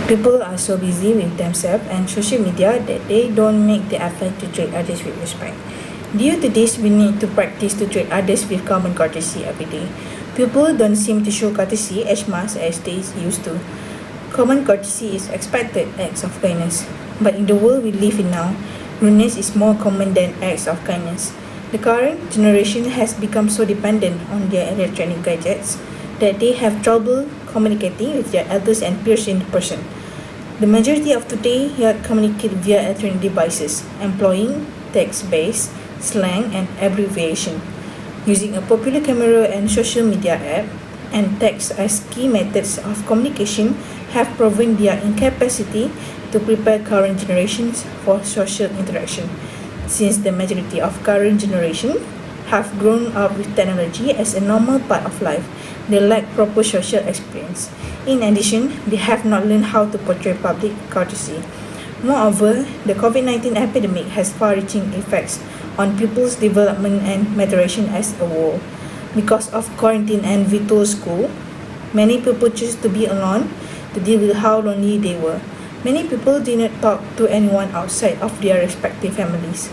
People are so busy with themselves and social media that they don't make the effort to treat others with respect. Due to this, we need to practice to treat others with common courtesy every day. People don't seem to show courtesy as much as they used to. Common courtesy is expected acts of kindness, but in the world we live in now, rudeness is more common than acts of kindness. The current generation has become so dependent on their electronic gadgets that they have trouble communicating with their elders and peers in person. The majority of today communicate via electronic devices, employing text-based slang and abbreviation, using a popular camera and social media app, and text as key methods of communication have proven their incapacity to prepare current generations for social interaction. Since the majority of current generation have grown up with technology as a normal part of life, they lack proper social experience. In addition, they have not learned how to portray public courtesy. Moreover, the COVID 19 epidemic has far reaching effects on people's development and maturation as a whole. Because of quarantine and virtual school, many people choose to be alone to deal with how lonely they were. Many people did not talk to anyone outside of their respective families.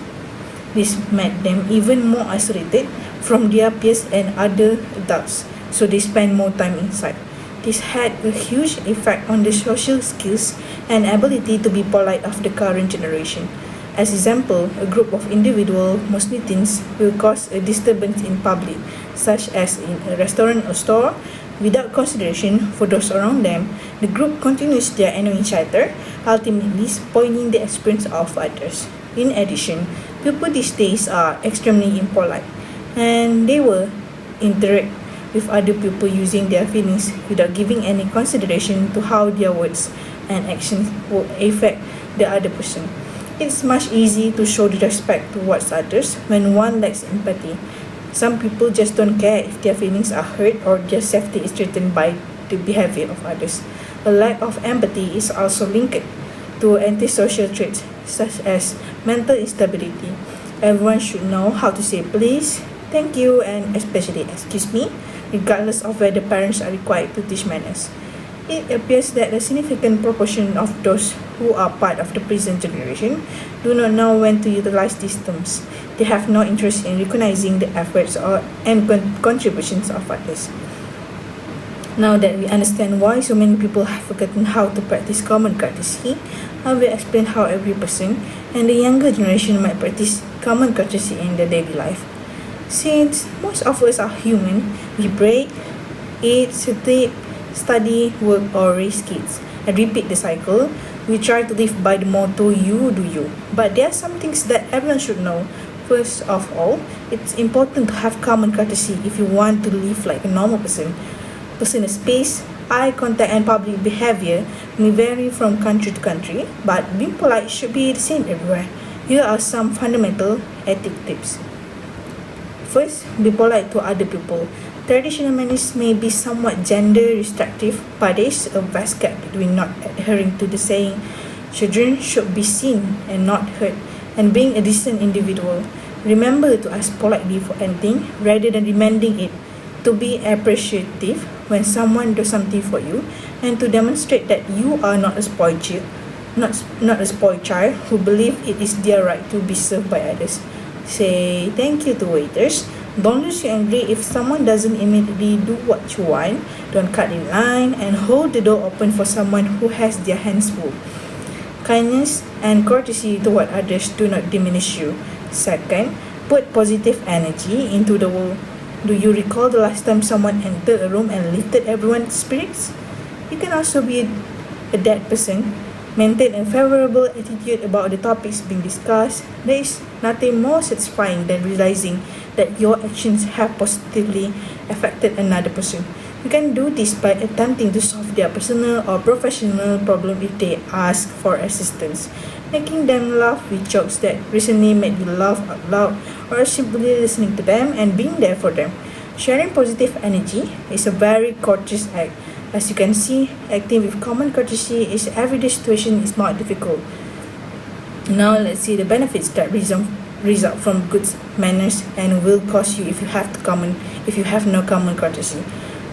This made them even more isolated from their peers and other adults, so they spend more time inside. This had a huge effect on the social skills and ability to be polite of the current generation. As example, a group of individuals, mostly teens, will cause a disturbance in public, such as in a restaurant or store. Without consideration for those around them, the group continues their annoying chatter, ultimately spoiling the experience of others. In addition, people these days are extremely impolite, and they will interact with other people using their feelings without giving any consideration to how their words and actions will affect the other person. It's much easier to show the respect towards others when one lacks empathy. Some people just don't care if their feelings are hurt or their safety is threatened by the behavior of others. A lack of empathy is also linked to antisocial traits such as mental instability. Everyone should know how to say please, thank you, and especially excuse me, regardless of whether parents are required to teach manners. It appears that a significant proportion of those who are part of the present generation do not know when to utilize these terms. They have no interest in recognizing the efforts and contributions of others. Now that we understand why so many people have forgotten how to practice common courtesy, I will explain how every person and the younger generation might practice common courtesy in their daily life. Since most of us are human, we break, eat, sleep, study, work, or raise kids, and repeat the cycle. We try to live by the motto, you do you. But there are some things that everyone should know. First of all, it's important to have common courtesy if you want to live like a normal person. Personal space, eye contact, and public behavior may vary from country to country, but being polite should be the same everywhere. Here are some fundamental ethic tips. First, be polite to other people. Traditional manners may be somewhat gender restrictive, but there is a vast gap between not adhering to the saying, children should be seen and not heard, and being a decent individual. Remember to ask politely for anything rather than demanding it. To be appreciative when someone does something for you, and to demonstrate that you are not a spoiled child, not a spoiled child who believe it is their right to be served by others. Say thank you to waiters. Don't lose your angry if someone doesn't immediately do what you want. Don't cut in line and hold the door open for someone who has their hands full. Kindness and courtesy toward others do not diminish you. Second, put positive energy into the world. Do you recall the last time someone entered a room and lifted everyone's spirits? You can also be that person. Maintain a favorable attitude about the topics being discussed. There is nothing more satisfying than realizing that your actions have positively affected another person. You can do this by attempting to solve their personal or professional problem if they ask for assistance, making them laugh with jokes that recently made you laugh out loud, or simply listening to them and being there for them. Sharing positive energy is a very courteous act. As you can see, acting with common courtesy in everyday situation is not difficult. Now let's see the benefits that result from good manners and will cost you if you have no common courtesy.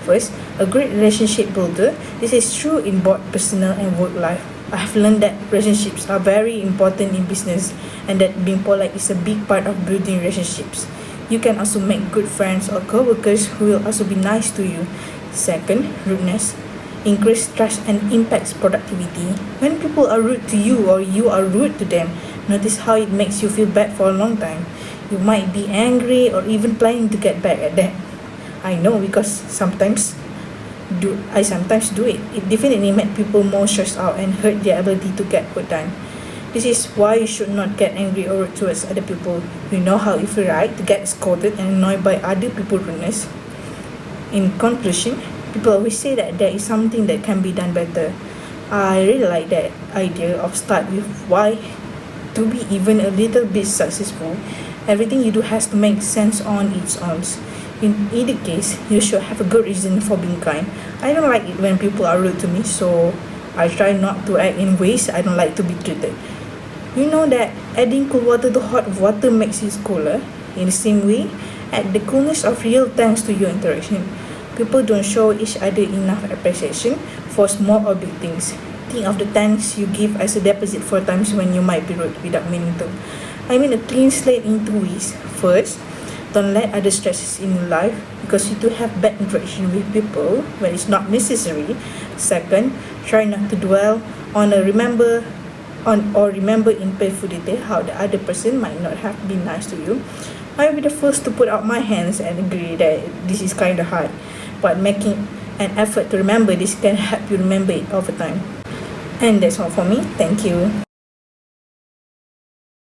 First, a great relationship builder. This is true in both personal and work life. I have learned that relationships are very important in business and that being polite is a big part of building relationships. You can also make good friends or co-workers who will also be nice to you. Second, rudeness. Increase trust and impacts productivity. When people are rude to you or you are rude to them, notice how it makes you feel bad for a long time. You might be angry or even planning to get back at them. I know because I sometimes do it. It definitely makes people more stressed out and hurt their ability to get work done. This is why you should not get angry or rude towards other people. You know how it feels right to get scolded and annoyed by other people's rudeness. In conclusion, people always say that there is something that can be done better. I really like that idea of start with why. To be even a little bit successful, everything you do has to make sense on its own. In either case, you should have a good reason for being kind. I don't like it when people are rude to me, so I try not to act in ways I don't like to be treated. You know that adding cool water to hot water makes it cooler. In the same way, add the coolness of real thanks to your interaction. People don't show each other enough appreciation for small or big things. Think of the thanks you give as a deposit for times when you might be rude without meaning to. I mean a clean slate in two ways. First, don't let other stresses in your life because you do have bad interaction with people when it's not necessary. Second, try not to dwell on remember in painful detail how the other person might not have been nice to you. I'll be the first to put out my hands and agree that this is kind of hard, but making an effort to remember this can help you remember it over time. And that's all for me. Thank you.